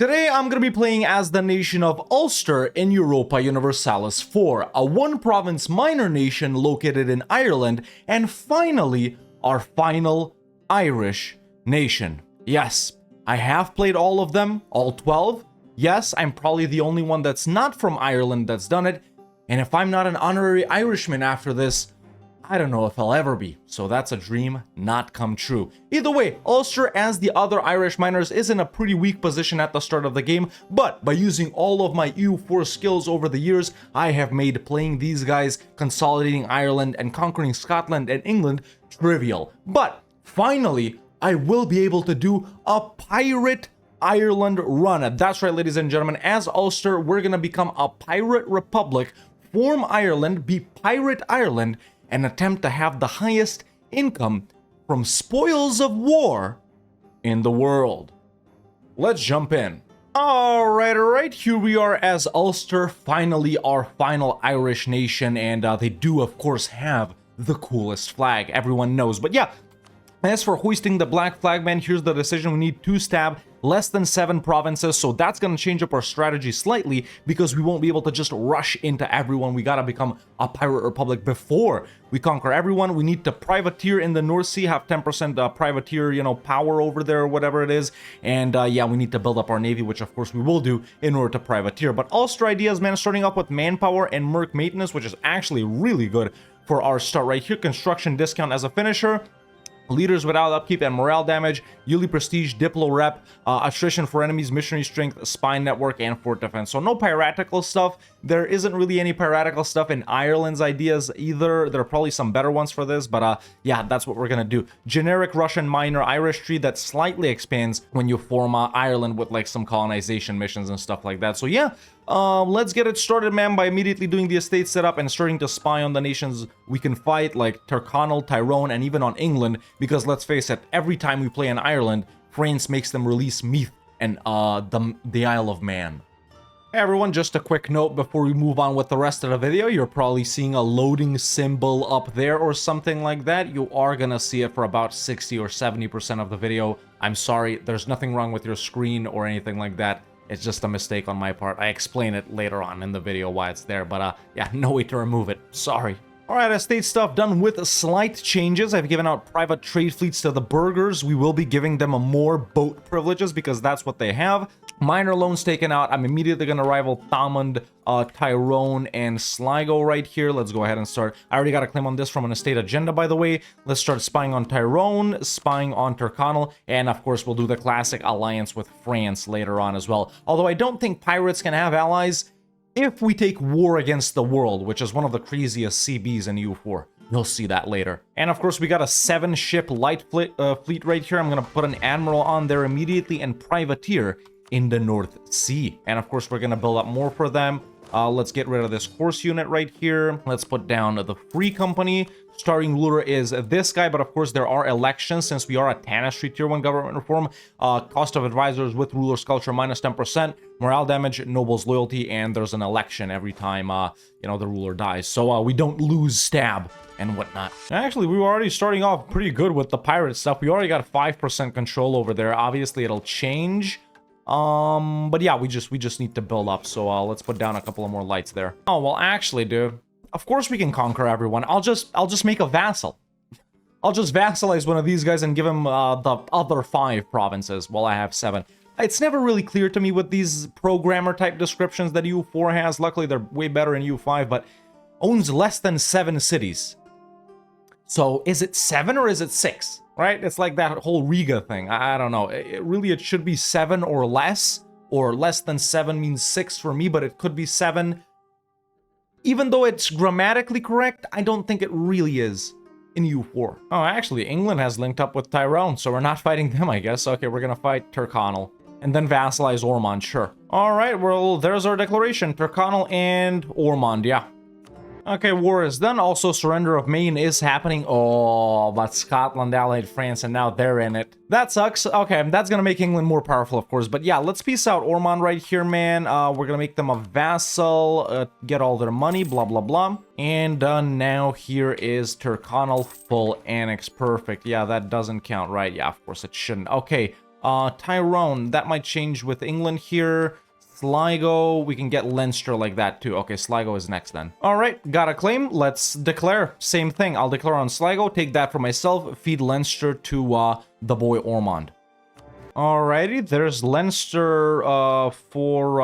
Today I'm going to be playing as the nation of Ulster in Europa Universalis 4, a one-province minor nation located in Ireland, and finally, our final Irish nation. Yes, I have played all of them, all 12. Yes, I'm probably the only one that's not from Ireland that's done it, and if I'm not an honorary Irishman after this, I don't know if I'll ever be, so that's a dream not come true. Either way, Ulster, as the other Irish miners, is in a pretty weak position at the start of the game, but by using all of my EU4 skills over the years, I have made playing these guys, consolidating Ireland and conquering Scotland and England trivial. But finally, I will be able to do a pirate Ireland run. That's right, ladies and gentlemen, as Ulster, we're gonna become a pirate republic, form Ireland, be Pirate Ireland, and attempt to have the highest income from spoils of war in the world. Let's jump in. Alright, here we are as Ulster, finally our final Irish nation, and they do of course have the coolest flag, everyone knows. But yeah, as for hoisting the black flag, man, here's the decision. We need 2 stab, less than 7 provinces, so that's gonna change up our strategy slightly because we won't be able to just rush into everyone. We gotta become a pirate republic before we conquer everyone. We need to privateer in the North Sea, have 10% privateer, power over there or whatever it is. And yeah, we need to build up our navy, which of course we will do in order to privateer. But Ulster ideas, man, starting off with manpower and merc maintenance, which is actually really good for our start right here. Construction discount as a finisher. Leaders without upkeep and morale damage, yearly prestige, diplo rep, attrition for enemies, missionary strength, spine network, and fort defense. So no piratical stuff. There isn't really any piratical stuff in Ireland's ideas either. There are probably some better ones for this, but yeah, that's what we're gonna do. Generic Russian minor Irish tree that slightly expands when you form Ireland with like some colonization missions and stuff like that. So yeah, let's get it started, man, by immediately doing the estate setup and starting to spy on the nations we can fight, like Tyrconnell, Tyrone, and even on England, because let's face it, every time we play in Ireland, France makes them release Meath and the Isle of Man. Hey everyone, just a quick note before we move on with the rest of the video. You're probably seeing a loading symbol up there or something like that. You are gonna see it for about 60 or 70% of the video. I'm sorry, there's nothing wrong with your screen or anything like that. It's just a mistake on my part. I explain it later on in the video why it's there, but yeah, no way to remove it. Sorry. Alright, estate stuff done with slight changes. I've given out private trade fleets to the burghers. We will be giving them more boat privileges because that's what they have. Minor loans taken out. I'm immediately going to rival Thomond, Tyrone, and Sligo right here. Let's go ahead and start. I already got a claim on this from an estate agenda, by the way. Let's start spying on Tyrone, spying on Tyrconnell, and of course we'll do the classic alliance with France later on as well. Although I don't think pirates can have allies if we take war against the world, which is one of the craziest CBs in EU4. You'll see that later. And of course, we got a 7-ship light fleet right here. I'm going to put an admiral on there immediately and privateer in the North Sea. And of course, we're going to build up more for them. Let's get rid of this horse unit right here. Let's put down the Free Company. Starting ruler is this guy, but of course there are elections since we are a Tanistry Tier 1 government reform. Cost of advisors with ruler's culture minus 10%. Morale damage, noble's loyalty, and there's an election every time, the ruler dies. So we don't lose stab and whatnot. Actually, we were already starting off pretty good with the pirate stuff. We already got 5% control over there. Obviously, it'll change. But yeah, we just need to build up. So let's put down a couple of more lights there. Oh, well, actually, dude, of course we can conquer everyone. I'll just make a vassal. I'll just vassalize one of these guys and give him the other 5 provinces while I have 7. It's never really clear to me with these programmer type descriptions that EU4 has. Luckily, they're way better in EU5, but owns less than 7 cities. So is it 7 or is it 6? Right? It's like that whole Riga thing. I don't know. It should be 7 or less than 7 means 6 for me, but it could be 7. Even though it's grammatically correct, I don't think it really is in EU4. Oh, actually, England has linked up with Tyrone, so we're not fighting them, I guess. Okay, we're gonna fight Tyrconnell. And then vassalize Ormond, sure. Alright, well, there's our declaration. Tyrconnell and Ormond, yeah. Okay, war is done. Also, surrender of Maine is happening. Oh, but Scotland allied France, and now they're in it. That sucks. Okay, that's gonna make England more powerful, of course. But yeah, let's peace out Ormond right here, man. We're gonna make them a vassal, get all their money, blah, blah, blah. And now here is Tyrconnell full annex. Perfect. Yeah, that doesn't count, right? Yeah, of course it shouldn't. Okay. Tyrone, that might change with England here. Sligo, we can get Leinster like that too. Okay, Sligo is next then. All right, got a claim. Let's declare. Same thing. I'll declare on Sligo. Take that for myself. Feed Leinster to the boy Ormond. Alrighty, there's Leinster for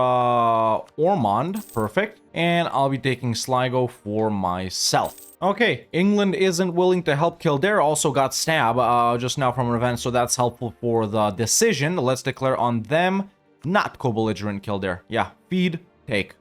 Ormond. Perfect. And I'll be taking Sligo for myself. Okay, England isn't willing to help Kildare. Also got Stab just now from an event, so that's helpful for the decision. Let's declare on them. Not co-belligerent Kildare. Yeah, feed, take.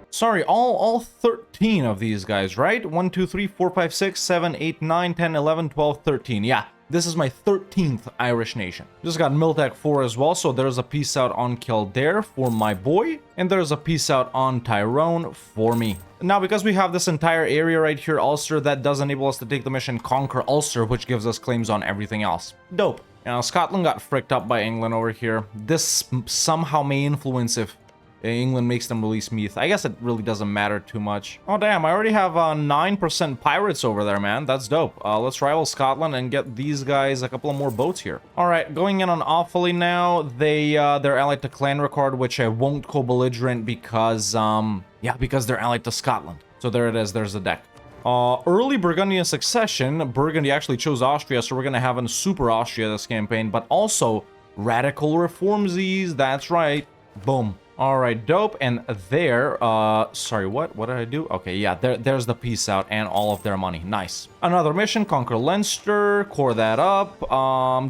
Sorry, all 13 of these guys, right? 1, 2, 3, 4, 5, 6, 7, 8, 9, 10, 11, 12, 13. Yeah, this is my 13th Irish nation. Just got Miltech 4 as well, so there's a peace out on Kildare for my boy, and there's a peace out on Tyrone for me. Now, because we have this entire area right here, Ulster, that does enable us to take the mission Conquer Ulster, which gives us claims on everything else. Dope. Now, Scotland got fricked up by England over here. This somehow may influence if England makes them release Meath. I guess it really doesn't matter too much. Oh, damn, I already have 9% pirates over there, man. That's dope. Let's rival Scotland and get these guys a couple of more boats here. All right, going in on Offaly now. They're allied to Clanricarde, which I won't co-belligerent because, because they're allied to Scotland. So there it is. There's the deck. Early Burgundian succession. Burgundy actually chose Austria, so we're gonna have a super Austria this campaign, but also radical reformsies. That's right. Boom. All right, dope. And there, sorry, what did I do? Okay, yeah, there's the peace out and all of their money. Nice. Another mission, Conquer Leinster, core that up.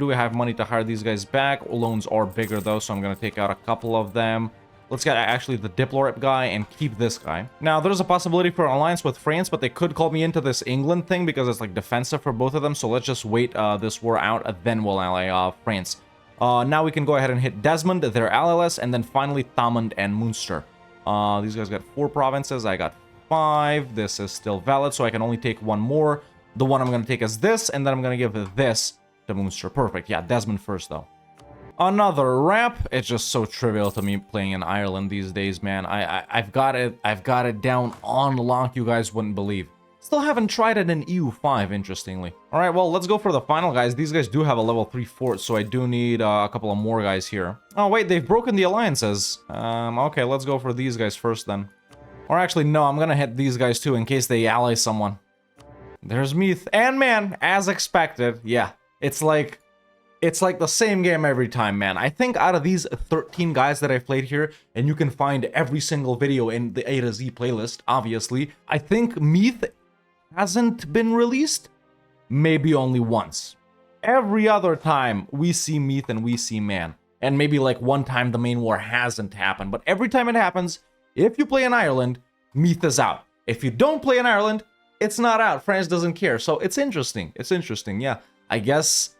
Do we have money to hire these guys back? Loans are bigger though, so I'm gonna take out a couple of them. Let's get actually the Diplorep guy and keep this guy. Now, there's a possibility for an alliance with France, but they could call me into this England thing because it's like defensive for both of them. So let's just wait this war out, and then we'll ally France. Now we can go ahead and hit Desmond, their allyless, and then finally Thomond and Munster. These guys got 4 provinces. I got 5. This is still valid, so I can only take one more. The one I'm going to take is this, and then I'm going to give this to Munster. Perfect. Yeah, Desmond first, though. Another wrap. It's just so trivial to me playing in Ireland these days, man. I've got it down on lock, you guys wouldn't believe. Still haven't tried it in EU5, interestingly. All right, well, let's go for the final guys. These guys do have a level 3 fort, so I do need a couple of more guys here. Oh, wait, they've broken the alliances. Okay, let's go for these guys first then. Or actually, no, I'm gonna hit these guys too in case they ally someone. There's Meath. And man, as expected, yeah, it's like the same game every time, man. I think out of these 13 guys that I've played here, and you can find every single video in the A to Z playlist, obviously, I think Meath hasn't been released maybe only once. Every other time we see Meath and we see Man. And maybe like one time the main war hasn't happened. But every time it happens, if you play in Ireland, Meath is out. If you don't play in Ireland, it's not out. France doesn't care. So it's interesting. It's interesting, yeah. I guess,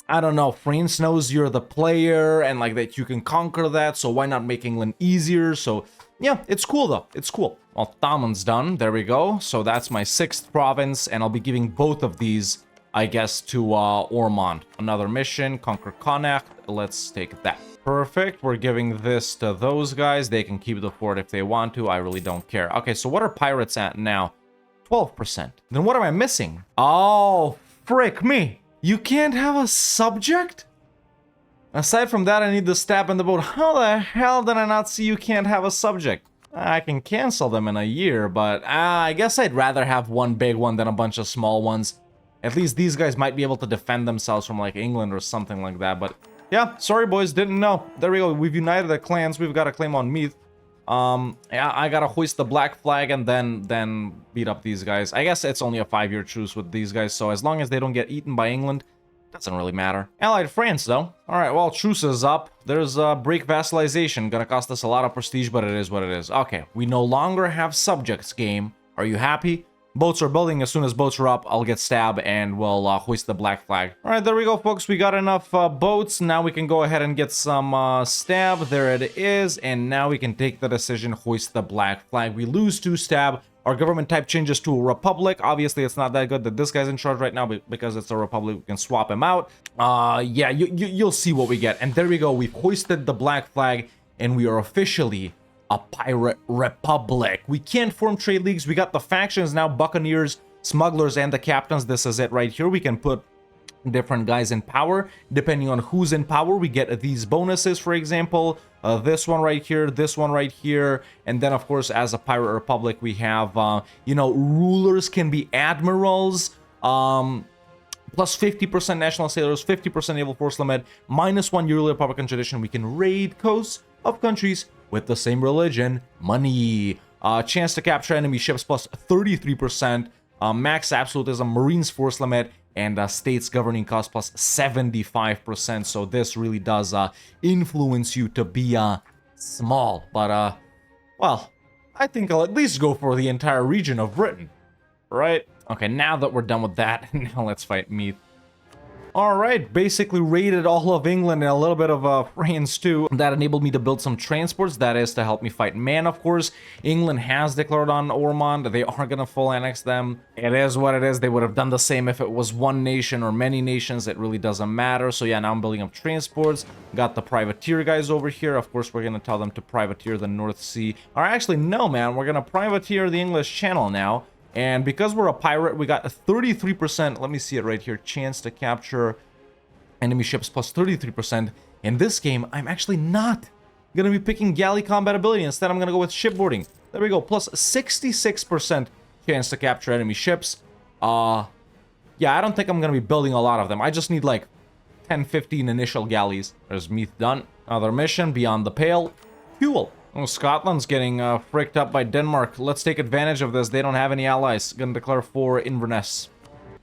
I don't know, France knows you're the player and like that you can conquer that, so why not make England easier? So yeah, it's cool though. It's cool. Well, Thomond's done. There we go. So that's my 6th province, and I'll be giving both of these, I guess, to Ormond. Another mission, Conquer Connacht. Let's take that. Perfect. We're giving this to those guys. They can keep the fort if they want to. I really don't care. Okay, so what are pirates at now? 12%. Then what am I missing? Oh, frick me. You can't have a subject? Aside from that, I need the stab in the boat. How the hell did I not see you can't have a subject? I can cancel them in a year, but I guess I'd rather have one big one than a bunch of small ones. At least these guys might be able to defend themselves from like England or something like that, but yeah, sorry boys, didn't know. There we go, we've united the clans, we've got a claim on Meath. Yeah, I gotta hoist the black flag and then beat up these guys. I guess it's only a 5-year truce with these guys, so as long as they don't get eaten by England, doesn't really matter. Allied France, though. Alright, well, truce is up. There's break vassalization. Gonna cost us a lot of prestige, but it is what it is. Okay, we no longer have subjects, game. Are you happy? Boats are building. As soon as boats are up, I'll get stabbed and we'll hoist the black flag. Alright, there we go, folks. We got enough boats. Now we can go ahead and get some stab. There it is. And now we can take the decision, hoist the black flag. We lose 2 stab. Our government type changes to a republic. Obviously, it's not that good that this guy's in charge right now, but because it's a republic, we can swap him out. Yeah, you'll see what we get. And there we go. We've hoisted the black flag, and we are officially a pirate republic. We can't form trade leagues. We got the factions now, buccaneers, smugglers, and the captains. This is it right here. We can put different guys in power. Depending on who's in power, we get these bonuses. For example, this one right here, this one right here, and then of course as a pirate republic we have you know, rulers can be admirals, plus 50% national sailors, 50% naval force limit, -1 yearly republican tradition. We can raid coasts of countries with the same religion. Money, chance to capture enemy ships plus 33%, max absolutism, marines force limit, and states governing cost plus 75%. So this really does influence you to be small. But well, I think I'll at least go for the entire region of Britain, right? Okay, now that we're done with that, now let's fight Meath. Alright, basically raided all of England and a little bit of France too. That enabled me to build some transports, that is to help me fight Man, of course. England has declared on Ormond, they are gonna full annex them. It is what it is, they would have done the same if it was one nation or many nations, it really doesn't matter. So yeah, now I'm building up transports, got the privateer guys over here. Of course, we're gonna tell them to privateer the North Sea. Or actually, no man, we're gonna privateer the English Channel now. And because we're a pirate, we got a 33%, let me see it right here, chance to capture enemy ships plus 33%. In this game, I'm actually not going to be picking galley combat ability. Instead, I'm going to go with shipboarding. There we go, plus 66% chance to capture enemy ships. Yeah, I don't think I'm going to be building a lot of them. I just need like 10, 15 initial galleys. There's Meath done. Another mission, Beyond the Pale. Fuel. Oh, Scotland's getting fricked up by Denmark. Let's take advantage of this. They don't have any allies. Gonna declare for Inverness.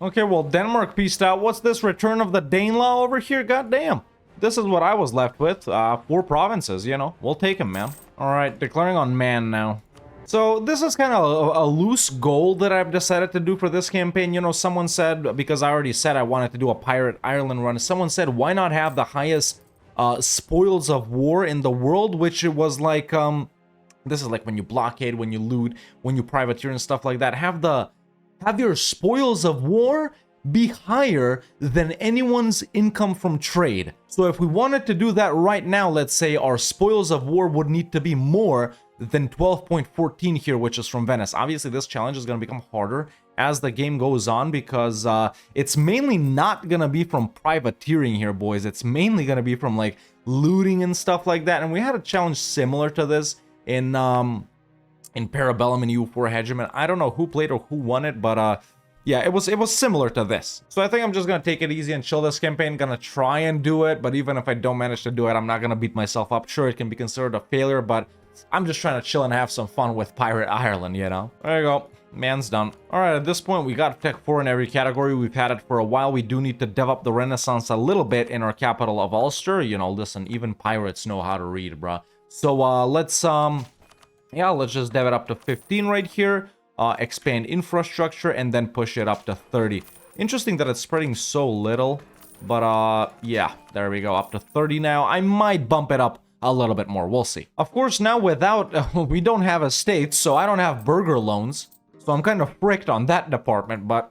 Okay, well, Denmark peaced out. What's this? Return of the Danelaw over here? Goddamn. This is what I was left with. 4 provinces, you know. We'll take them, man. Alright, declaring on Man now. So, this is kind of a loose goal that I've decided to do for this campaign. You know, someone said, because I already said I wanted to do a Pirate Ireland run, someone said, why not have the highest spoils of war in the world, which it was like, this is like when you blockade, when you loot, when you privateer and stuff like that. Have your spoils of war be higher than anyone's income from trade. So if we wanted to do that right now, let's say our spoils of war would need to be more than 12.14 here, which is from Venice. Obviously, this challenge is going to become harder as the game goes on, because it's mainly not gonna be from privateering here, boys. It's mainly gonna be from like looting and stuff like that. And we had a challenge similar to this in Parabellum and EU4 Hegemon. I don't know who played or who won it, but yeah, it was similar to this. So I think I'm just gonna take it easy and chill this campaign. Gonna try and do it, but even if I don't manage to do it, I'm not gonna beat myself up. Sure, it can be considered a failure, but I'm just trying to chill and have some fun with Pirate Ireland, you know? There you go. Man's done. Alright, at this point, we got Tech 4 in every category. We've had it for a while. We do need to dev up the Renaissance a little bit in our capital of Ulster. You know, listen, even pirates know how to read, bruh. So, let's just dev it up to 15 right here. Expand infrastructure, and then push it up to 30. Interesting that it's spreading so little. But, yeah, there we go. Up to 30 now. I might bump it up a little bit more. We'll see. Of course, now without... we don't have estates, so I don't have burgher loans. So I'm kind of fricked on that department, but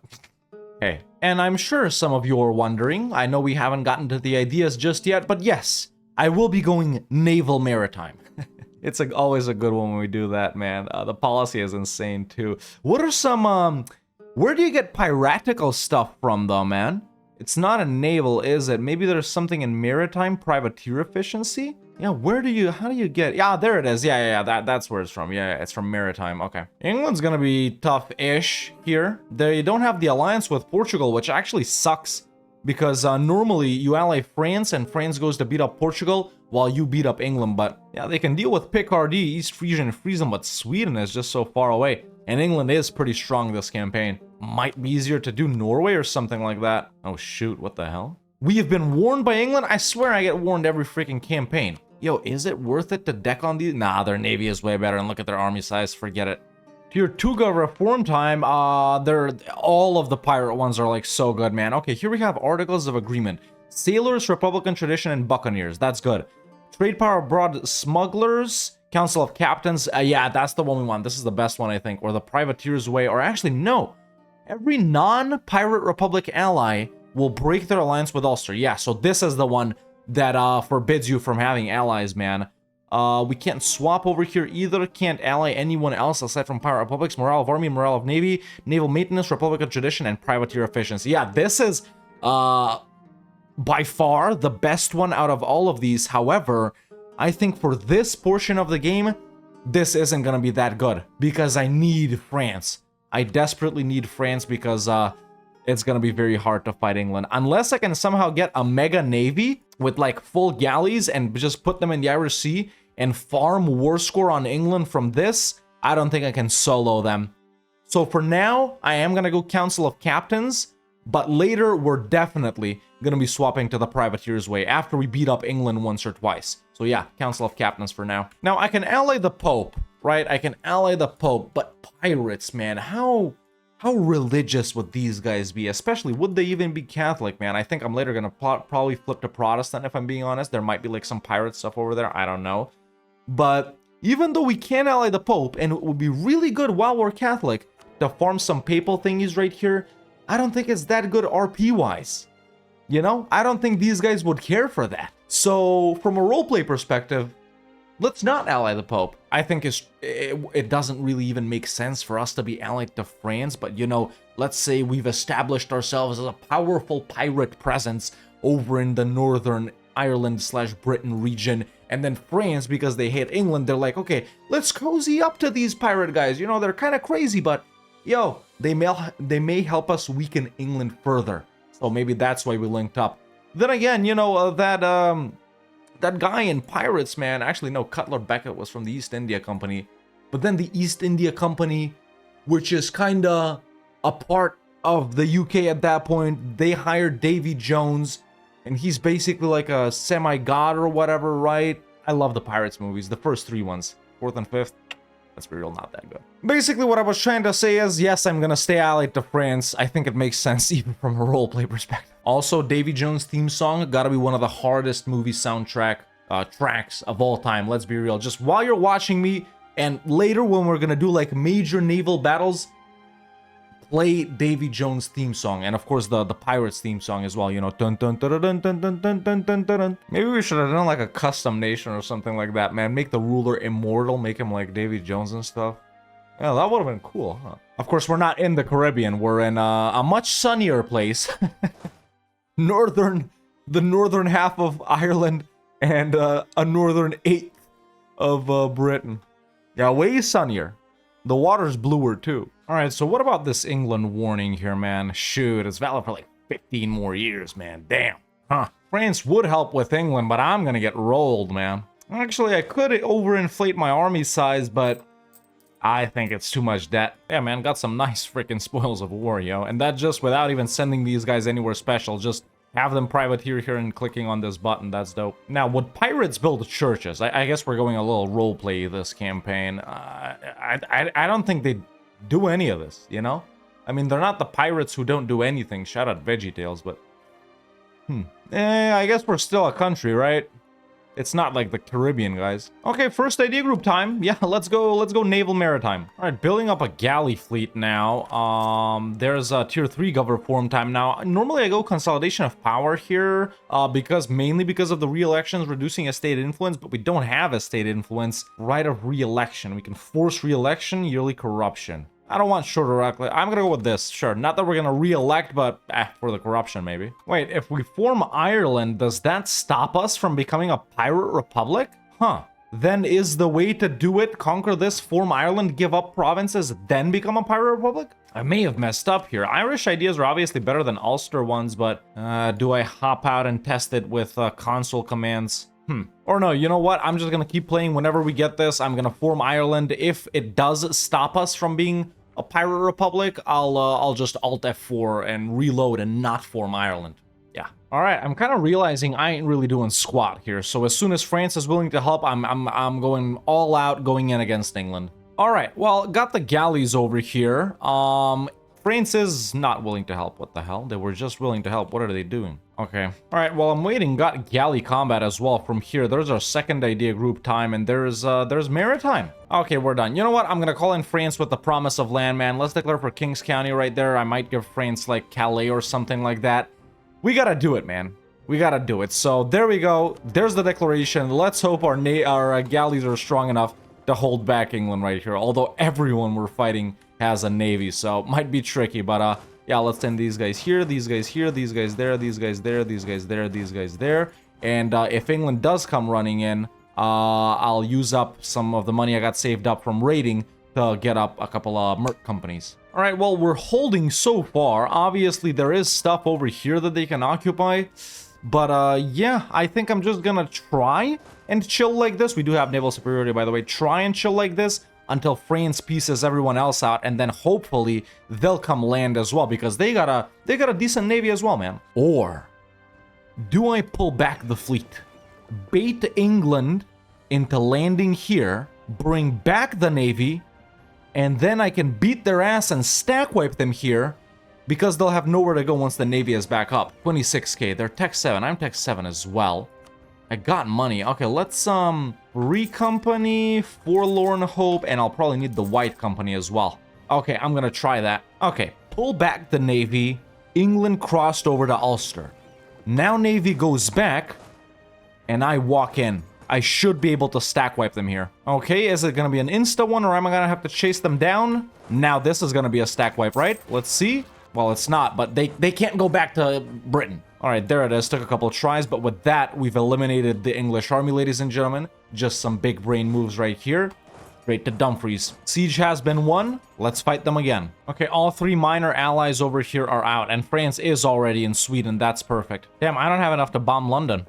hey. And I'm sure some of you are wondering, I know we haven't gotten to the ideas just yet, but yes, I will be going naval maritime. It's always a good one when we do that, man. The policy is insane too. What are some, where do you get piratical stuff from though, man? It's not a naval, is it? Maybe there's something in maritime privateer efficiency? Yeah, how do you get, yeah, there it is. Yeah, that's where it's from. Yeah, it's from maritime. Okay. England's gonna be tough-ish here. They don't have the alliance with Portugal, which actually sucks, because normally you ally France and France goes to beat up Portugal while you beat up England. But yeah, they can deal with Picardy, East Frisian, and Friesland, but Sweden is just so far away. And England is pretty strong this campaign. Might be easier to do Norway or something like that. Oh shoot, what the hell? We have been warned by England? I swear I get warned every freaking campaign. Yo, is it worth it to deck on these? Nah, their navy is way better, and look at their army size, forget it. Tier 2 reform time, all of the pirate ones are like so good, man. Okay, here we have Articles of Agreement. Sailors, Republican Tradition, and Buccaneers, that's good. Trade Power Abroad, Smugglers, Council of Captains, yeah, that's the one we want. This is the best one, I think. Or the Privateer's Way, or actually, no. Every non-Pirate Republic ally will break their alliance with Ulster. Yeah, so this is the one that forbids you from having allies, man. We can't swap over here either. Can't ally anyone else aside from Pirate Republics. Morale of Army, Morale of Navy, Naval Maintenance, Republican Tradition, and Privateer Efficiency. Yeah, this is By far the best one out of all of these. However, I think for this portion of the game, this isn't gonna be that good because I need France. I desperately need France because it's gonna be very hard to fight England. Unless I can somehow get a mega navy with like full galleys and just put them in the Irish Sea and farm war score on England from this, I don't think I can solo them. So for now, I am gonna go Council of Captains, but later we're definitely gonna be swapping to the Privateers way after we beat up England once or twice. So yeah, Council of Captains for now. Now I can ally the Pope, right? I can ally the Pope, but pirates, man, how religious would these guys be? Especially, would they even be Catholic, man? I think I'm later gonna probably flip to Protestant if I'm being honest. There might be like some pirate stuff over there, I don't know. But even though we can ally the Pope, and it would be really good while we're Catholic to farm some papal thingies right here, I don't think it's that good RP-wise. You know? I don't think these guys would care for that. So, from a roleplay perspective, let's not ally the Pope. I think it doesn't really even make sense for us to be allied to France, but you know, let's say we've established ourselves as a powerful pirate presence over in the Northern Ireland/Britain region, and then France, because they hate England, they're like, okay, let's cozy up to these pirate guys. You know, they're kind of crazy, but yo, they may help us weaken England further. So maybe that's why we linked up. Then again, you know, that guy in Pirates, man, actually no, Cutler Beckett was from the East India Company. But then the East India Company, which is kinda a part of the UK at that point, they hired Davy Jones, and he's basically like a semi-god or whatever, right? I love the Pirates movies, the first 3 ones, 4th and 5th. Let's be real, not that good. Basically, what I was trying to say is, yes, I'm gonna stay allied to France. I think it makes sense even from a roleplay perspective. Also, Davy Jones' theme song gotta be one of the hardest movie soundtrack tracks of all time. Let's be real. Just while you're watching me, and later when we're gonna do like major naval battles, play Davy Jones' theme song, and of course the Pirates theme song as well. You know, dun dun dun dun dun dun dun dun dun dun. Maybe we should have done like a custom nation or something like that, man. Make the ruler immortal, make him like Davy Jones and stuff. Yeah, that would have been cool, huh? Of course, we're not in the Caribbean. We're in a much sunnier place, the northern half of Ireland, and a northern 1/8 of Britain. Yeah, way sunnier. The water's bluer too. Alright, so what about this England warning here, man? Shoot, it's valid for like 15 more years, man. Damn. Huh. France would help with England, but I'm gonna get rolled, man. Actually, I could overinflate my army size, but I think it's too much debt. Yeah, man, got some nice freaking spoils of war, yo. And that just without even sending these guys anywhere special. Just have them privateer here and clicking on this button. That's dope. Now, would pirates build churches? I guess we're going a little roleplay this campaign. I don't think they do any of this, you know? I mean, they're not the pirates who don't do anything. Shout out VeggieTales, but I guess we're still a country, right? It's not like the Caribbean, guys. Okay, first idea group time. Yeah, let's go naval maritime. All right, building up a galley fleet now. There's a tier 3 governor form time now. Normally I go consolidation of power here, mainly because of the re-elections reducing estate influence, but we don't have estate influence. Right of re-election. We can force re-election, yearly corruption. I don't want shorter reckless. I'm gonna go with this. Sure, not that we're gonna re-elect, but for the corruption, maybe. Wait, if we form Ireland, does that stop us from becoming a pirate republic? Huh. Then is the way to do it, conquer this, form Ireland, give up provinces, then become a pirate republic? I may have messed up here. Irish ideas are obviously better than Ulster ones, but do I hop out and test it with console commands? Or no, you know what? I'm just gonna keep playing whenever we get this. I'm gonna form Ireland. If it does stop us from being a pirate republic, I'll just Alt F4 and reload and not form Ireland. Yeah. All right. I'm kind of realizing I ain't really doing squat here. So as soon as France is willing to help, I'm going all out, going in against England. All right. Well, got the galleys over here. France is not willing to help. What the hell? They were just willing to help. What are they doing? Okay. All right. Well, I'm waiting. Got galley combat as well from here. There's our second idea group time, and there's maritime. Okay, we're done. You know what? I'm gonna call in France with the promise of land, man. Let's declare for Kings County right there. I might give France like Calais or something like that. We gotta do it, man. We gotta do it. So there we go. There's the declaration. Let's hope our galleys are strong enough to hold back England right here. Although everyone we're fighting has a navy, so it might be tricky, but Yeah, let's send these guys here, these guys here, these guys there, these guys there, these guys there, these guys there. And if England does come running in, I'll use up some of the money I got saved up from raiding to get up a couple of merc companies. All right, well, we're holding so far. Obviously, there is stuff over here that they can occupy. But yeah, I think I'm just gonna try and chill like this. We do have naval superiority, by the way. Try and chill like this until France pieces everyone else out, and then hopefully they'll come land as well, because they got a decent navy as well, man. Or do I pull back the fleet, bait England into landing here, bring back the navy, and then I can beat their ass and stack wipe them here, because they'll have nowhere to go once the navy is back up. 26k, they're tech 7, I'm tech 7 as well. I got money. Okay, let's free company, forlorn hope, and I'll probably need the white company as well. Okay, I'm gonna try that. Okay, pull back the navy. England crossed over to Ulster. Now navy goes back, and I walk in. I should be able to stack wipe them here. Okay, is it gonna be an insta one, or am I gonna have to chase them down? Now this is gonna be a stack wipe, right? Let's see. Well, it's not, but they can't go back to Britain. All right, there it is. Took a couple of tries, but with that, we've eliminated the English army, ladies and gentlemen. Just some big brain moves right here. Straight to Dumfries. Siege has been won. Let's fight them again. Okay, all 3 minor allies over here are out, and France is already in Sweden. That's perfect. Damn, I don't have enough to bomb London.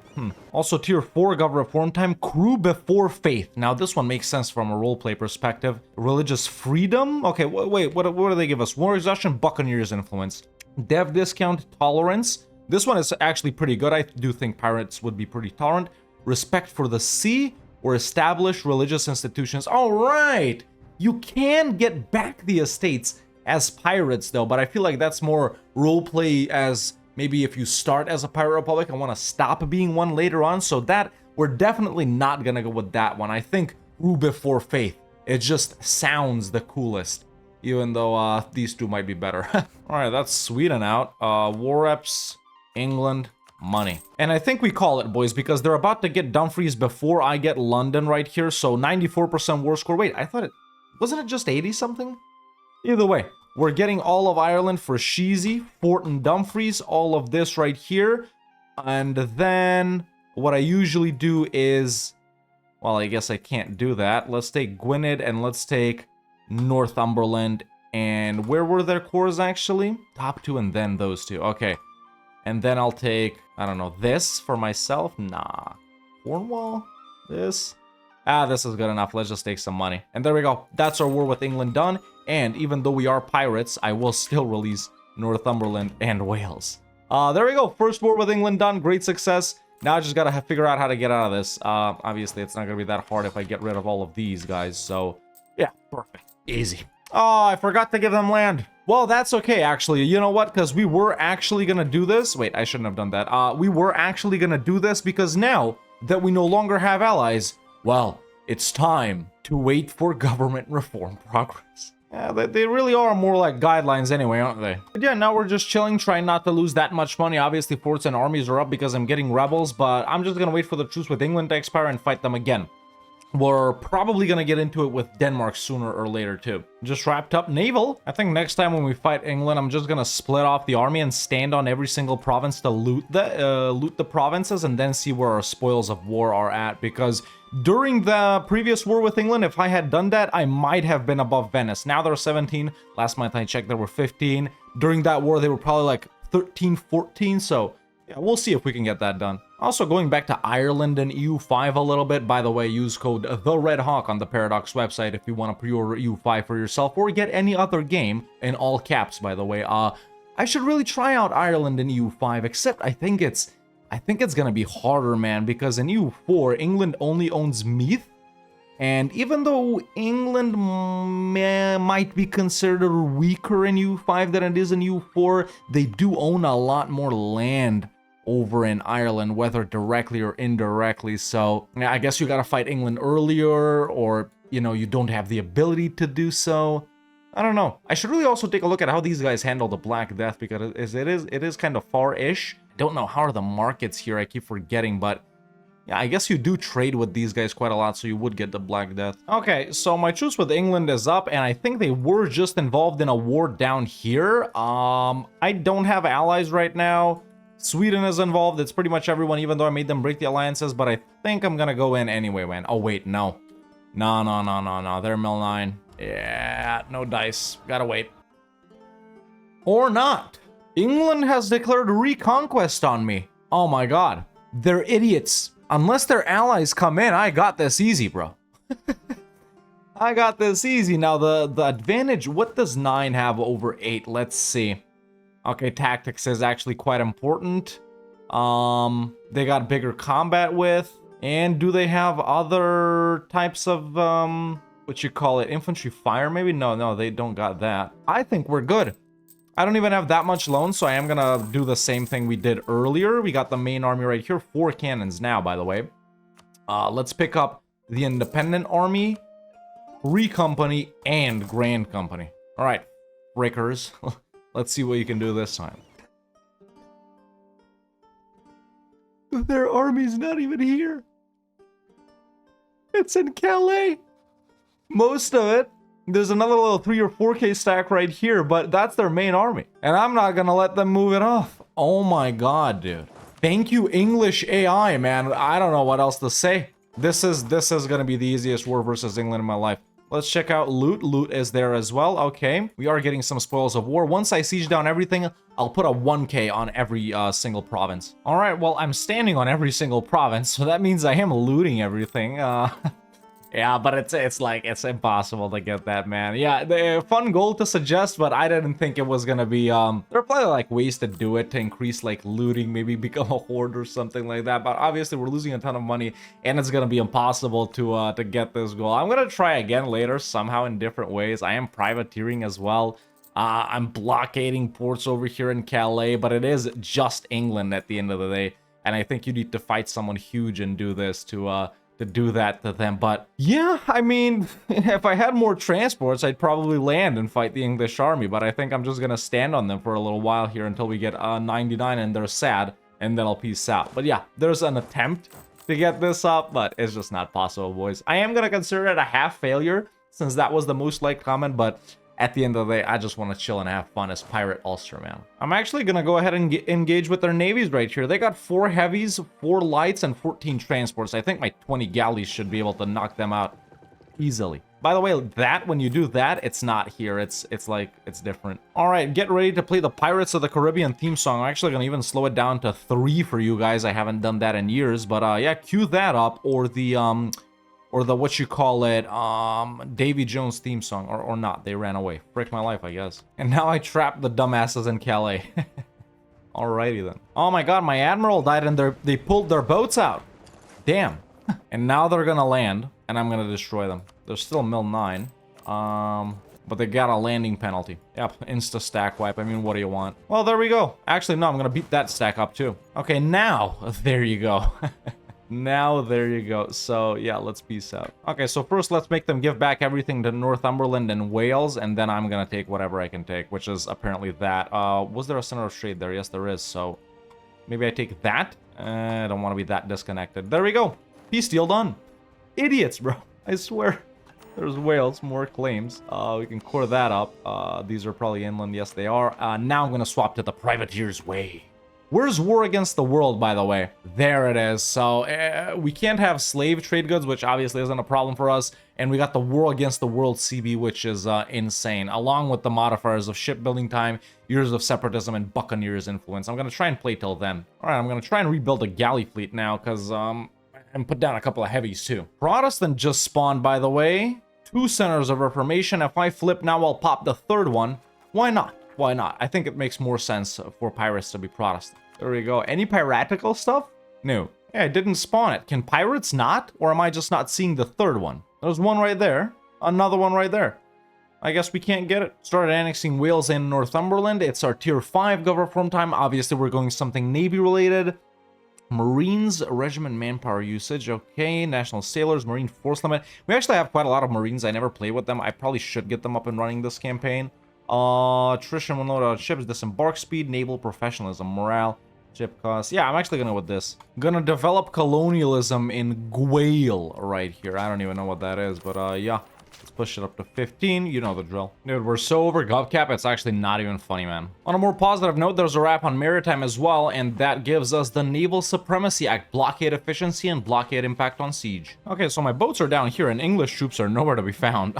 Also, tier 4 gov reform time. Crew before faith. Now, this one makes sense from a roleplay perspective. Religious freedom? Okay, wait, what do they give us? War exhaustion, Buccaneers influence. Dev discount, tolerance. This one is actually pretty good. I do think pirates would be pretty tolerant. Respect for the sea, or establish religious institutions. All right, you can get back the estates as pirates though, but I feel like that's more roleplay, as maybe if you start as a pirate republic and want to stop being one later on. So that, we're definitely not gonna go with that one. I think Rue before faith, it just sounds the coolest, even though these two might be better. All right, that's Sweden out. War reps, England, money. And I think we call it, boys, because they're about to get Dumfries before I get London right here. So 94% war score. Wait, I thought it wasn't it just 80 something? Either way, we're getting all of Ireland for Sheezy, Fort and Dumfries, all of this right here. And then what I usually do is, well, I guess I can't do that. Let's take Gwynedd and let's take Northumberland. And where were their cores actually? Top 2 and then those 2. Okay. And then I'll take, I don't know, this for myself? Nah. Cornwall? This? This is good enough. Let's just take some money. And there we go. That's our war with England done. And even though we are pirates, I will still release Northumberland and Wales. There we go. First war with England done. Great success. Now I just gotta figure out how to get out of this. Obviously, it's not gonna be that hard if I get rid of all of these guys. So, yeah, perfect. Easy. Oh, I forgot to give them land. Well, that's okay, actually. You know what? Because we were actually gonna do this. Wait, I shouldn't have done that. We were actually gonna do this because now that we no longer have allies, well, it's time to wait for government reform progress. Yeah, they really are more like guidelines anyway, aren't they? But yeah, now we're just chilling, trying not to lose that much money. Obviously, forts and armies are up because I'm getting rebels, but I'm just gonna wait for the truce with England to expire and fight them again. We're probably gonna get into it with Denmark sooner or later too. Just wrapped up naval. I think next time when we fight England, I'm just gonna split off the army and stand on every single province to loot the provinces, and then see where our spoils of war are at. Because during the previous war with England, if I had done that, I might have been above Venice. Now they're 17. Last month I checked, there were 15. During that war, they were probably like 13, 14. So yeah, we'll see if we can get that done. Also, going back to Ireland and EU5 a little bit. By the way, use code TheRedHawk on the Paradox website if you want to pre-order EU5 for yourself, or get any other game in all caps, by the way. I should really try out Ireland in EU5, except I think it's gonna be harder, man, because in EU4, England only owns Meath. And even though England might be considered weaker in EU5 than it is in EU4, they do own a lot more land over in Ireland, whether directly or indirectly. So yeah, I guess you gotta fight England earlier, or, you know, you don't have the ability to do so. I don't know. I should really also take a look at how these guys handle the Black Death, because it is kind of far-ish. Don't know how are the markets here, I keep forgetting, but Yeah, I guess you do trade with these guys quite a lot, so you would get the Black Death. Okay, so my truce with England is up, and I think they were just involved in a war down here. I don't have allies right now. Sweden is involved. It's pretty much everyone, even though I made them break the alliances, but I think I'm gonna go in anyway, man. Oh, wait, no. No. They're mill 9. Yeah, no dice. Gotta wait. Or not. England has declared reconquest on me. Oh my god. They're idiots. Unless their allies come in, I got this easy, bro. I got this easy. Now, the advantage, what does 9 have over 8? Let's see. Okay, tactics is actually quite important. They got bigger combat width. And do they have other types of, what you call it, infantry fire maybe? No, they don't got that. I think we're good. I don't even have that much loans, so I am gonna do the same thing we did earlier. We got the main army right here. 4 cannons now, by the way. Let's pick up the Independent Army, Free Company, and Grand Company. All right, frickers. Let's see what you can do this time. Their army's not even here. It's in Calais. Most of it. There's another little 3 or 4K stack right here, but that's their main army. And I'm not gonna let them move it off. Oh my god, dude. Thank you, English AI, man. I don't know what else to say. This is gonna be the easiest war versus England in my life. Let's check out loot. Loot is there as well. Okay, we are getting some spoils of war. Once I siege down everything, I'll put a 1K on every single province. All right, well, I'm standing on every single province, so that means I am looting everything. Yeah, but it's impossible to get that, man. Yeah, the fun goal to suggest, but I didn't think it was gonna be, there are probably like ways to do it to increase like looting, maybe become a horde or something like that. But obviously we're losing a ton of money and it's gonna be impossible to get this goal. I'm gonna try again later, somehow in different ways. I am privateering as well. I'm blockading ports over here in Calais, but it is just England at the end of the day. And I think you need to fight someone huge and do this to do that to them. But yeah, I mean, if I had more transports, I'd probably land and fight the English army, but I think I'm just gonna stand on them for a little while here until we get 99 and they're sad, and then I'll peace out. But yeah, there's an attempt to get this up, but it's just not possible, boys. I am gonna consider it a half failure since that was the most liked comment, but at the end of the day, I just want to chill and have fun as Pirate Ulster, man. I'm actually going to go ahead and engage with their navies right here. They got 4 heavies, 4 lights, and 14 transports. I think my 20 galleys should be able to knock them out easily. By the way, that, when you do that, it's not here. It's different. All right, get ready to play the Pirates of the Caribbean theme song. I'm actually going to even slow it down to 3 for you guys. I haven't done that in years, but yeah, cue that up, or the what you call it, Davy Jones theme song, or not. They ran away. Frick my life, I guess. And now I trapped the dumbasses in Calais. Alrighty then. Oh my god, my admiral died and they pulled their boats out. Damn. And now they're gonna land, and I'm gonna destroy them. They're still mill 9. But they got a landing penalty. Yep, insta stack wipe. I mean, what do you want? Well, there we go. Actually, no, I'm gonna beat that stack up too. Okay, now, there you go. Now, there you go. So, yeah, let's peace out. Okay, so first, let's make them give back everything to Northumberland and Wales, and then I'm gonna take whatever I can take, which is apparently that. Was there a center of trade there? Yes, there is, so maybe I take that? I don't want to be that disconnected. There we go. Peace deal done. Idiots, bro. I swear. There's Wales, more claims. We can core that up. These are probably inland. Yes, they are. Now I'm gonna swap to the Privateer's Way. Where's War Against the World, by the way? There it is. So, we can't have slave trade goods, which obviously isn't a problem for us. And we got the War Against the World CB, which is insane. Along with the modifiers of shipbuilding time, years of separatism, and Buccaneers influence. I'm going to try and play till then. Alright, I'm going to try and rebuild a galley fleet now, because, and put down a couple of heavies, too. Protestant just spawned, by the way. 2 centers of Reformation. If I flip now, I'll pop the 3rd one. Why not? Why not? I think it makes more sense for pirates to be Protestant. There we go. Any piratical stuff? No. Yeah, I didn't spawn it. Can pirates not? Or am I just not seeing the 3rd one? There's one right there. Another one right there. I guess we can't get it. Started annexing Wales and Northumberland. It's our tier 5 government time. Obviously, we're going something Navy related. Marines, regiment manpower usage. Okay, national sailors, marine force limit. We actually have quite a lot of Marines. I never play with them. I probably should get them up and running this campaign. Attrition when loaded on ships, disembark speed, naval professionalism, morale. Ship cost. Yeah, I'm actually gonna go with this. Gonna develop colonialism in Gwale right here. I don't even know what that is, but yeah. Let's push it up to 15. You know the drill. Dude, we're so over GovCap, it's actually not even funny, man. On a more positive note, there's a wrap on maritime as well, and that gives us the Naval Supremacy Act, blockade efficiency, and blockade impact on siege. Okay, so my boats are down here, and English troops are nowhere to be found.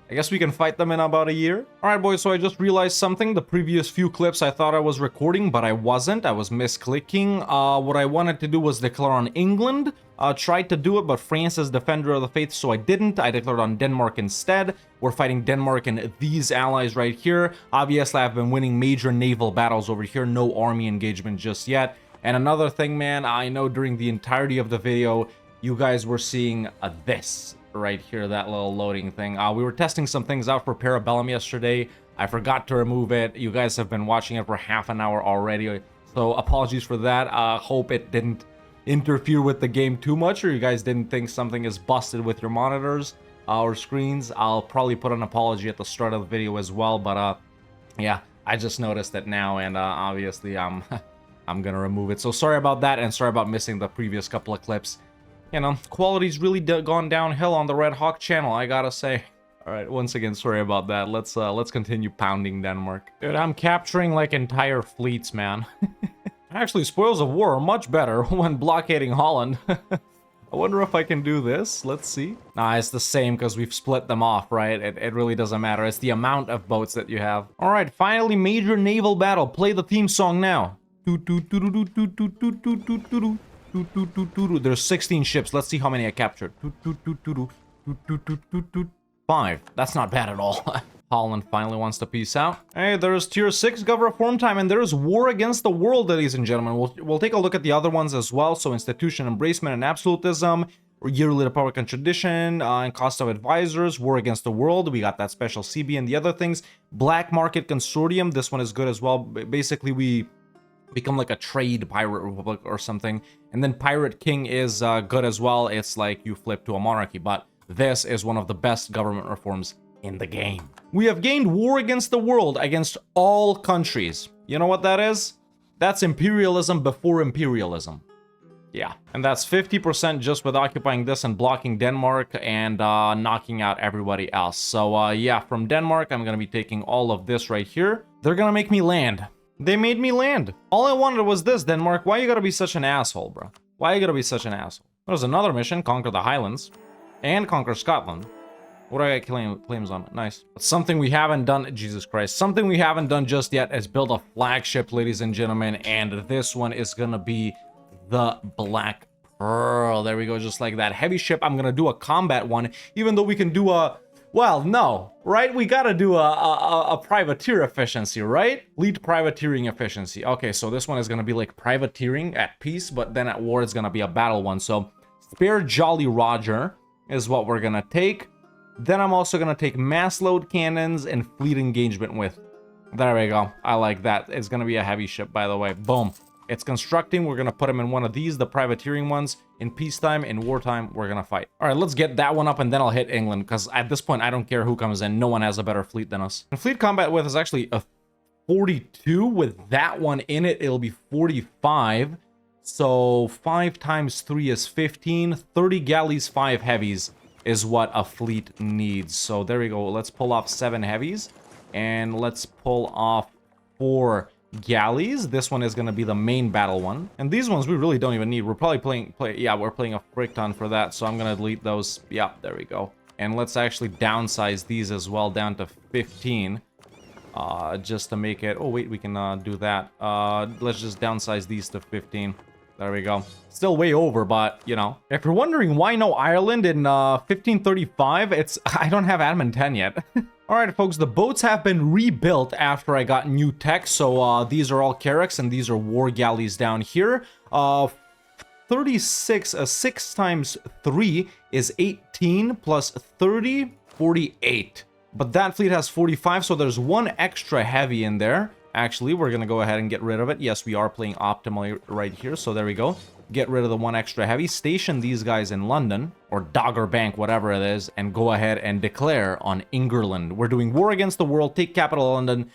I guess we can fight them in about a year. Alright, boys, so I just realized something. The previous few clips I thought I was recording, but I wasn't. I was misclicking. What I wanted to do was declare on England. Tried to do it, but France is defender of the faith, so I didn't. I declared on Denmark instead. We're fighting Denmark and these allies right here. Obviously, I've been winning major naval battles over here. No army engagement just yet. And another thing, man, I know during the entirety of the video, you guys were seeing this right here, that little loading thing. We were testing some things out for Parabellum yesterday. I forgot to remove it. You guys have been watching it for half an hour already, so apologies for that. Hope it didn't interfere with the game too much, or you guys didn't think something is busted with your monitors or screens. I'll probably put an apology at the start of the video as well, but yeah, I just noticed it now, and obviously I'm gonna remove it. So sorry about that, and sorry about missing the previous couple of clips. You know, quality's really gone downhill on the Red Hawk channel, I gotta say. All right, once again, sorry about that. Let's continue pounding Denmark. Dude, I'm capturing like entire fleets, man. Actually, spoils of war are much better when blockading Holland. I wonder if I can do this. Let's see. Nah, it's the same because we've split them off, right? It really doesn't matter. It's the amount of boats that you have. All right, finally, major naval battle. Play the theme song now. There's 16 ships. Let's see how many I captured. 5. That's not bad at all. Holland finally wants to peace out. Hey, there's tier 6 Gov reform time, and there's war against the world, ladies and gentlemen. We'll take a look at the other ones as well. So institution embracement and absolutism, yearly republican tradition, and cost of advisors, war against the world. We got that special CB and the other things. Black market consortium. This one is good as well. Basically, we become like a trade pirate republic or something, and then pirate king is good as well. It's like you flip to a monarchy, but this is one of the best government reforms in the game. We have gained war against the world, against all countries. You know what that is? That's imperialism before imperialism. Yeah, and that's 50% just with occupying this and blocking Denmark and knocking out everybody else. So yeah, from Denmark, I'm gonna be taking all of this right here. They're gonna make me land. They made me land. All I wanted was this, Denmark. Why you gotta be such an asshole, bro? Why you gotta be such an asshole? There's another mission, conquer the Highlands and conquer Scotland. What do I get claims on? Nice. But something we haven't done, Jesus Christ, something we haven't done just yet is build a flagship, ladies and gentlemen, and this one is gonna be the Black Pearl. There we go, just like that. Heavy ship, I'm gonna do a combat one, even though we can do a, well, no, right? We gotta do a privateer efficiency, right? Lead privateering efficiency. Okay, so this one is gonna be like privateering at peace, but then at war it's gonna be a battle one. So spare Jolly Roger is what we're gonna take. Then I'm also gonna take mass load cannons and fleet engagement with. There we go. I like that. It's gonna be a heavy ship, by the way. Boom. It's constructing. We're gonna put them in one of these, the privateering ones. In peacetime, in wartime, we're gonna fight. All right, let's get that one up, and then I'll hit England, because at this point, I don't care who comes in. No one has a better fleet than us. And fleet combat with is actually a 42. With that one in it, it'll be 45. So 5 times 3 is 15. 30 galleys, 5 heavies is what a fleet needs. So there we go. Let's pull off 7 heavies, and let's pull off 4 galleys. This one is going to be the main battle one, and these ones we really don't even need. We're probably yeah, we're playing a frick ton for that, so I'm going to delete those. Yeah, there we go. And let's actually downsize these as well down to 15, just to make it, oh wait, we can do that. Let's just downsize these to 15. There we go. Still way over, but, you know. If you're wondering why no Ireland in 1535, it's, I don't have Admin 10 yet. Alright, folks, the boats have been rebuilt after I got new tech. So, these are all carracks, and these are war galleys down here. 36, 6 times 3 is 18, plus 30, 48. But that fleet has 45, so there's 1 extra heavy in there. Actually, we're going to go ahead and get rid of it. Yes, we are playing optimally right here, so there we go. Get rid of the 1 extra heavy, station these guys in London, or Dogger Bank, whatever it is, and go ahead and declare on England. We're doing war against the world, take capital London,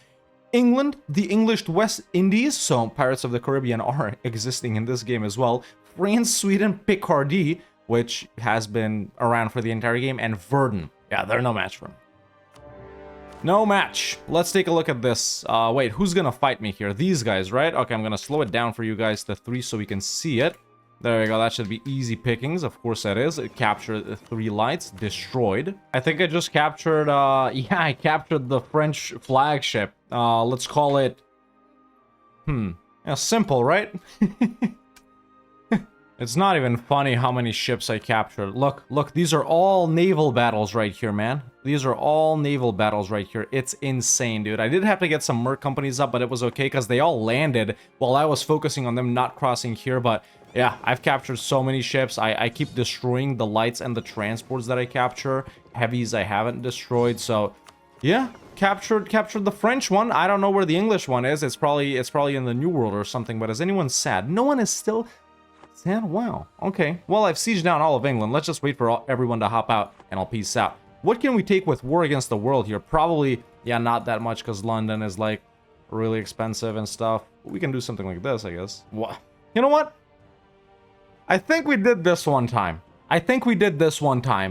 England, the English West Indies, so Pirates of the Caribbean are existing in this game as well. France, Sweden, Picardy, which has been around for the entire game, and Verdun. Yeah, they're no match for him. No match. Let's take a look at this. Wait, who's gonna fight me here? These guys, right? Okay, I'm gonna slow it down for you guys to 3 so we can see it. There we go, that should be easy pickings. Of course that is. It captured 3 lights, destroyed. I think I just captured, yeah, I captured the French flagship. Let's call it, yeah, simple, right? It's not even funny how many ships I captured. Look, these are all naval battles right here, man. These are all naval battles right here. It's insane, dude. I did have to get some merc companies up, but it was okay because they all landed while I was focusing on them not crossing here. But yeah, I've captured so many ships. I keep destroying the lights and the transports that I capture. Heavies I haven't destroyed, so yeah. Captured the French one. I don't know where the English one is. It's probably in the New World or something. But is anyone sad? No one is still sad? Wow. Okay. Well, I've sieged down all of England. Let's just wait for everyone to hop out and I'll peace out. What can we take with War Against the World here? Probably, yeah, not that much because London is like really expensive and stuff. We can do something like this, I guess. What? You know what? I think we did this one time.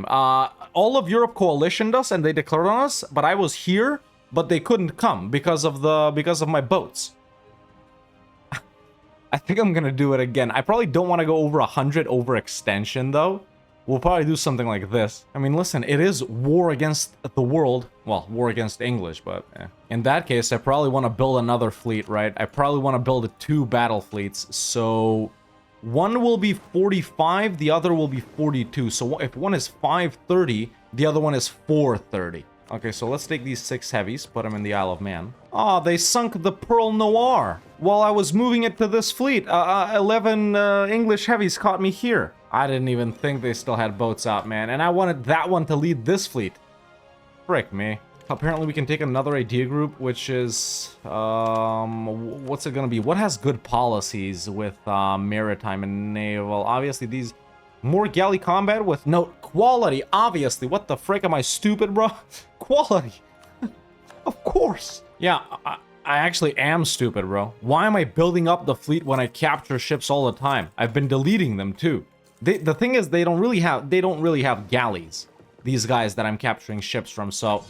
All of Europe coalitioned us and they declared on us, but I was here, but they couldn't come because of my boats. I think I'm gonna do it again. I probably don't want to go over 100 overextension though. We'll probably do something like this. I mean, listen, it is war against the world. Well, war against English, but in that case, I probably want to build another fleet, right? I probably want to build 2 battle fleets. So one will be 45, the other will be 42. So if one is 530, the other one is 430. Okay, so let's take these 6 heavies, put them in the Isle of Man. Oh, they sunk the Pearl Noir while I was moving it to this fleet. 11 English heavies caught me here. I didn't even think they still had boats out, man. And I wanted that one to lead this fleet. Frick me. Apparently we can take another idea group, which is, what's it gonna be? What has good policies with maritime and naval? Obviously these more galley combat with no quality, obviously. What the frick, am I stupid, bro? Quality. Of course. Yeah, I actually am stupid, bro. Why am I building up the fleet when I capture ships all the time? I've been deleting them too. The thing is, they don't really have galleys. These guys that I'm capturing ships from, so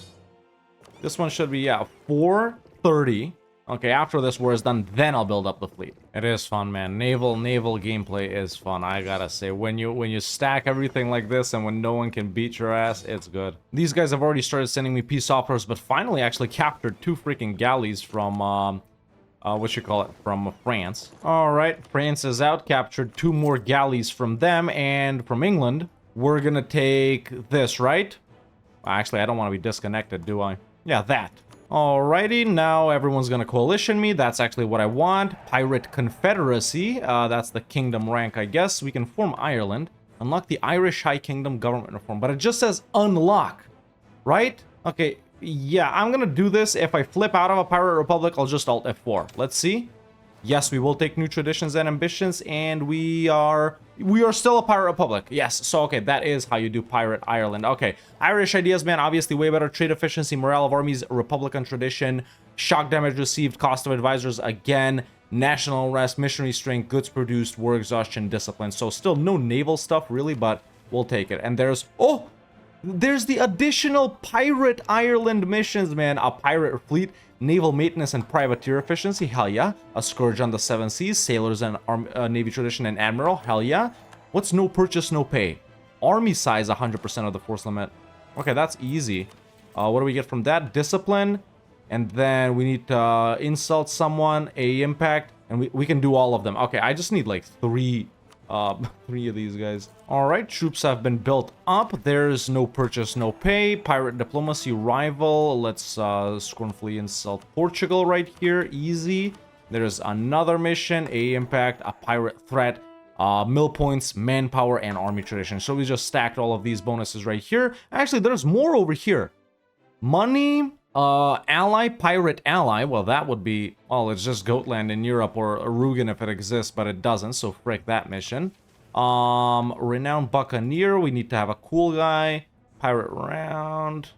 this one should be, yeah, 430. Okay, after this war is done, then I'll build up the fleet. It is fun, man. Naval gameplay is fun, I gotta say. When you stack everything like this and when no one can beat your ass, it's good. These guys have already started sending me peace offers, but finally actually captured 2 freaking galleys from, from France. All right, France is out, captured 2 more galleys from them, and from England, we're gonna take this, right? Actually, I don't want to be disconnected, do I? Yeah, that. Alrighty, now everyone's gonna coalition me. That's actually what I want. Pirate Confederacy. That's the kingdom rank, I guess. We can form Ireland. Unlock the Irish High Kingdom government reform. But it just says unlock, right? Okay, yeah, I'm gonna do this. If I flip out of a pirate republic, I'll just alt F4. Let's see. Yes, we will take new traditions and ambitions, and we are still a pirate republic. Yes, so okay, that is how you do pirate Ireland. Okay, Irish ideas, man, obviously way better. Trade efficiency, morale of armies, republican tradition, shock damage received, cost of advisors again, national rest, missionary strength, goods produced, war exhaustion, discipline. So still no naval stuff really, but we'll take it. And there's the additional pirate Ireland missions, man. A pirate fleet, naval maintenance and privateer efficiency, hell yeah. A scourge on the 7 seas, sailors and navy tradition and admiral, hell yeah. What's no purchase, no pay? Army size, 100% of the force limit. Okay, that's easy. What do we get from that? Discipline, and then we need to insult someone, a impact, and we can do all of them. Okay, I just need like 3 of these guys. All right, troops have been built up. There's no purchase, no pay. Pirate diplomacy, rival. Let's scornfully insult Portugal right here. Easy. There's another mission, a impact, a pirate threat, mill points, manpower, and army tradition. So we just stacked all of these bonuses right here. Actually, there's more over here. Money, ally, pirate ally. Well, that would be, well, it's just Goatland in Europe, or Rugen if it exists, but it doesn't, so frick that mission. Renowned buccaneer, we need to have a cool guy. Pirate round.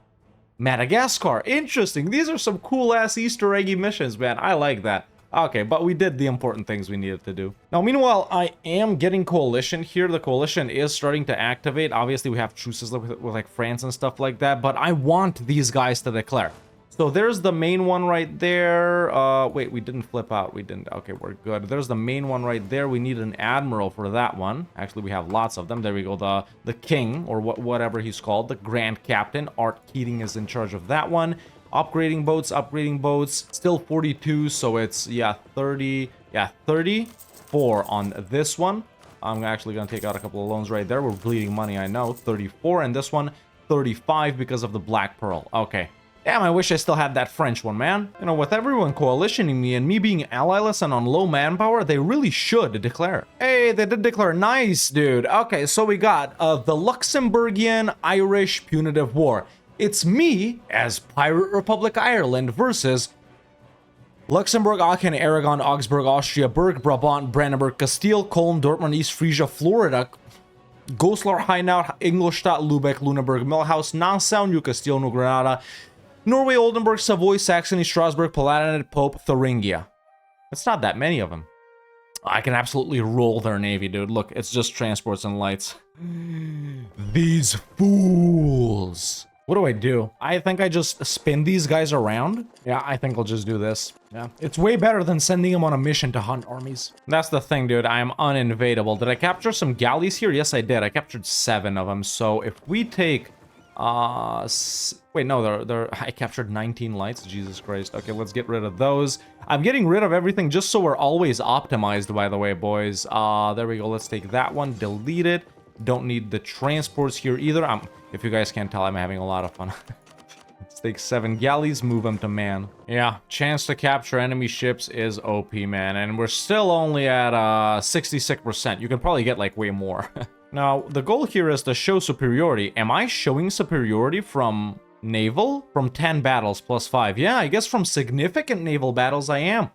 Madagascar. Interesting. These are some cool-ass Easter eggy missions, man. I like that. Okay, but we did the important things we needed to do. Now, meanwhile, I am getting coalition here. The coalition is starting to activate. Obviously, we have truces with like France and stuff like that, but I want these guys to declare. So there's the main one right there. Wait, we didn't flip out. We didn't. Okay, we're good. There's the main one right there. We need an admiral for that one. Actually, we have lots of them. There we go. The king, or whatever he's called, the grand captain. Art Keating is in charge of that one. Upgrading boats. Still 42, so it's, yeah, 30. Yeah, 34 on this one. I'm actually going to take out a couple of loans right there. We're bleeding money, I know. 34, and this one, 35 because of the Black Pearl. Okay. Damn, I wish I still had that French one, man. You know, with everyone coalitioning me and me being allyless and on low manpower, they really should declare. Hey, they did declare. Nice, dude. Okay, so we got the Luxembourgian-Irish Punitive War. It's me, as Pirate Republic Ireland, versus Luxembourg, Aachen, Aragon, Augsburg, Austria, Berg, Brabant, Brandenburg, Castile, Cologne, Dortmund, East Frisia, Florida, Goslar, Hainaut, Ingolstadt, Lübeck, Lüneburg, Millhouse, Nassau, New Castile, New Granada, Norway, Oldenburg, Savoy, Saxony, Strasbourg, Palatinate, Pope, Thuringia. It's not that many of them. I can absolutely roll their navy, dude. Look, it's just transports and lights. These fools. What do I do? I think I just spin these guys around. Yeah, I think I'll just do this. Yeah, it's way better than sending them on a mission to hunt armies. That's the thing, dude. I am uninvadable. Did I capture some galleys here? Yes, I did. I captured 7 of them. So if we take... wait, no, I captured 19 lights. Jesus Christ. Okay, let's get rid of those. I'm getting rid of everything just so we're always optimized, by the way, boys. There we go. Let's take that one. Delete it. Don't need the transports here either. If you guys can't tell, I'm having a lot of fun. Let's take 7 galleys, move them to man. Yeah, chance to capture enemy ships is OP, man. And we're still only at 66%. You can probably get like way more. Now, the goal here is to show superiority. Am I showing superiority from naval? From 10 battles plus 5. Yeah, I guess from significant naval battles I am.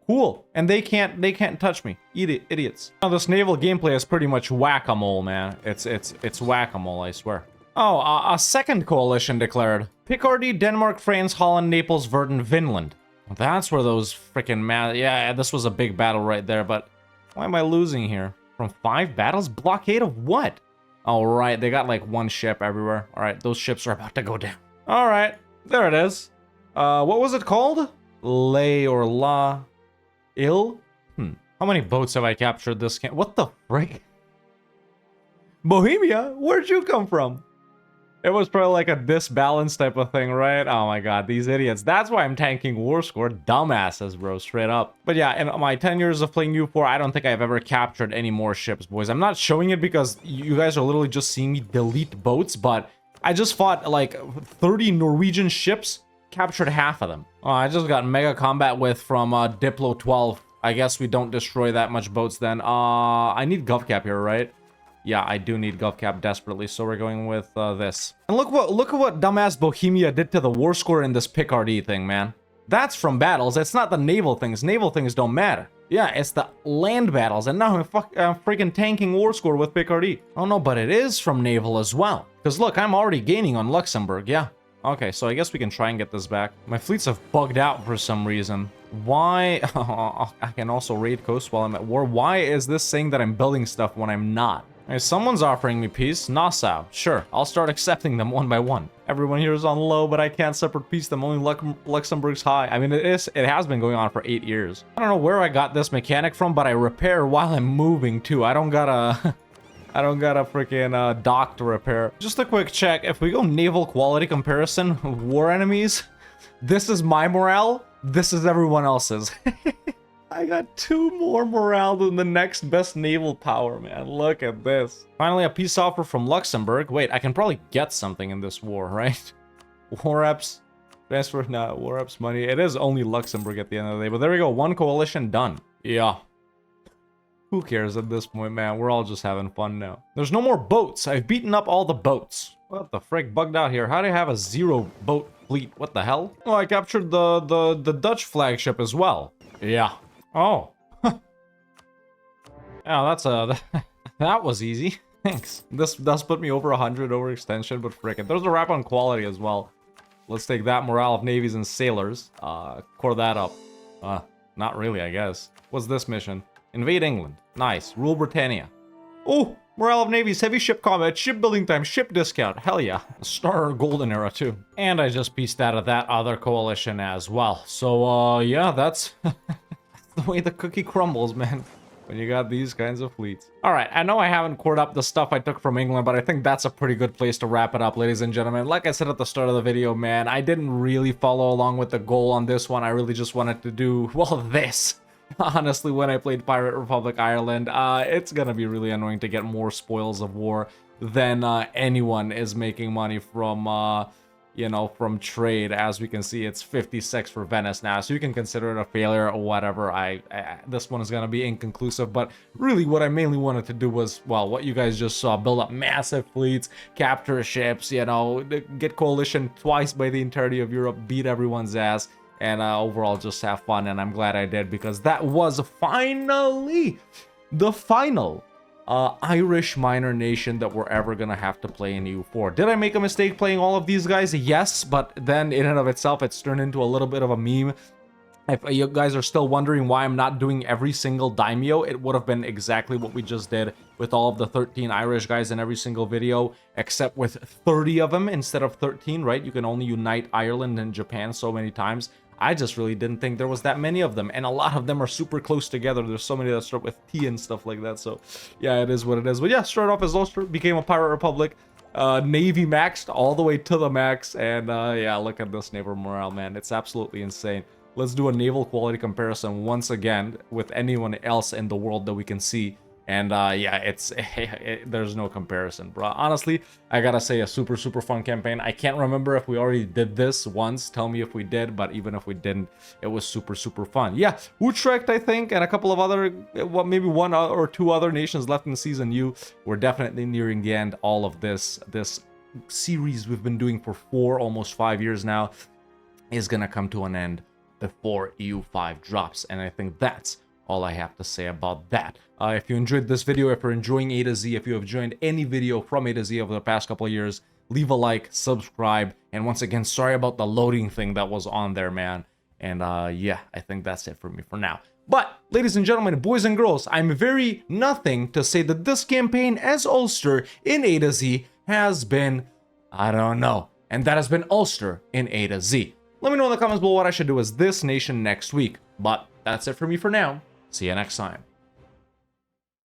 Cool. And they can't touch me. Idiots. Now, this naval gameplay is pretty much whack-a-mole, man. It's whack-a-mole, I swear. Oh, a second coalition declared. Picardy, Denmark, France, Holland, Naples, Verdun, Vinland. That's where those freaking yeah, this was a big battle right there, but why am I losing here? From 5 battles? Blockade of what? All right, they got like 1 ship everywhere. All right, those ships are about to go down. All right, there it is. What was it called? Lay or La Ill? How many boats have I captured this camp? What the frick? Bohemia? Where'd you come from? It was probably like a disbalance type of thing, right? Oh my god, these idiots. That's why I'm tanking war score. Dumbasses, bro, straight up. But yeah, in my 10 years of playing EU4, I don't think I've ever captured any more ships, boys. I'm not showing it because you guys are literally just seeing me delete boats, but I just fought like 30 Norwegian ships, captured half of them. Oh, I just got mega combat with from Diplo 12. I guess we don't destroy that much boats then. I need GovCap here, right? Yeah, I do need GovCap desperately, so we're going with this. And look at what dumbass Bohemia did to the war score in this Picardy thing, man. That's from battles. It's not the naval things. Naval things don't matter. Yeah, it's the land battles, and now I'm freaking tanking war score with Picardy. Oh no, but it is from naval as well. Because look, I'm already gaining on Luxembourg, yeah. Okay, so I guess we can try and get this back. My fleets have bugged out for some reason. Why? I can also raid coast while I'm at war. Why is this saying that I'm building stuff when I'm not? Hey, someone's offering me peace. Nassau. Sure, I'll start accepting them one by one. Everyone here is on low, but I can't separate peace them. Only Luxembourg's high. I mean, it has been going on for 8 years. I don't know where I got this mechanic from, but I repair while I'm moving too. I don't got a... I don't got a freaking dock to repair. Just a quick check. If we go naval quality comparison, war enemies, this is my morale. This is everyone else's. I got 2 more morale than the next best naval power, man. Look at this. Finally, a peace offer from Luxembourg. Wait, I can probably get something in this war, right? War reps. Transfer, no, war reps money. It is only Luxembourg at the end of the day, but there we go. 1 coalition done. Yeah. Who cares at this point, man? We're all just having fun now. There's no more boats. I've beaten up all the boats. What the frick? Bugged out here. How do I have a 0 boat fleet? What the hell? Oh, I captured the Dutch flagship as well. Yeah. Oh. Yeah, that's that was easy. Thanks. This does put me over 100 overextension, but frickin'. There's a wrap on quality as well. let's take that. Morale of navies and sailors. Core that up. Not really, I guess. What's this mission? Invade England. Nice. Rule Britannia. Oh, morale of navies, heavy ship combat, shipbuilding time, ship discount. Hell yeah. Star Golden Era too. And I just pieced out of that other coalition as well. So, yeah, that's the way the cookie crumbles, man, when you got these kinds of fleets. All right, I know I haven't cored up the stuff I took from England, but I think that's a pretty good place to wrap it up, ladies and gentlemen. Like I said at the start of the video, man, I didn't really follow along with the goal on this one. I really just wanted to do, well, this. Honestly, when I played Pirate Republic Ireland, it's gonna be really annoying to get more spoils of war than anyone is making money from, you know, from trade. As we can see, it's 56 for Venice now, so you can consider it a failure or whatever. This one is gonna be inconclusive, but really what I mainly wanted to do was, well, what you guys just saw: build up massive fleets, capture ships, you know, get coalition twice by the entirety of Europe, beat everyone's ass, and overall just have fun. And I'm glad I did, because that was finally the final Irish minor nation that we're ever gonna have to play in EU4. Did I make a mistake playing all of these guys? Yes, but then in and of itself, it's turned into a little bit of a meme. If you guys are still wondering why I'm not doing every single daimyo, it would have been exactly what we just did with all of the 13 Irish guys in every single video, except with 30 of them instead of 13, right? You can only unite Ireland and Japan so many times. I just really didn't think there was that many of them, and a lot of them are super close together. There's so many that start with T and stuff like that, so yeah, it is what it is. But yeah, started off as Ulster, became a Pirate Republic, Navy maxed all the way to the max, and yeah, look at this naval morale, man. It's absolutely insane. Let's do a naval quality comparison once again with anyone else in the world that we can see. And yeah, there's no comparison, bro. Honestly, I gotta say, a super fun campaign. I can't remember if we already did this once. Tell me if we did, but even if we didn't, it was super fun. Yeah, Utrecht, I think, and a couple of other, well, maybe one or two other nations left in Season U. We're definitely nearing the end. All of this series we've been doing for almost 5 years now is gonna come to an end before EU5 drops, and I think that's all I have to say about that. If you enjoyed this video, if you're enjoying A to Z, if you have joined any video from A to Z over the past couple of years, leave a like, subscribe, and once again, sorry about the loading thing that was on there, man. And yeah, I think that's it for me for now. But, ladies and gentlemen, boys and girls, I'm very nothing to say that this campaign as Ulster in A to Z has been, I don't know. And that has been Ulster in A to Z. Let me know in the comments below what I should do as this nation next week. But that's it for me for now. See you next time.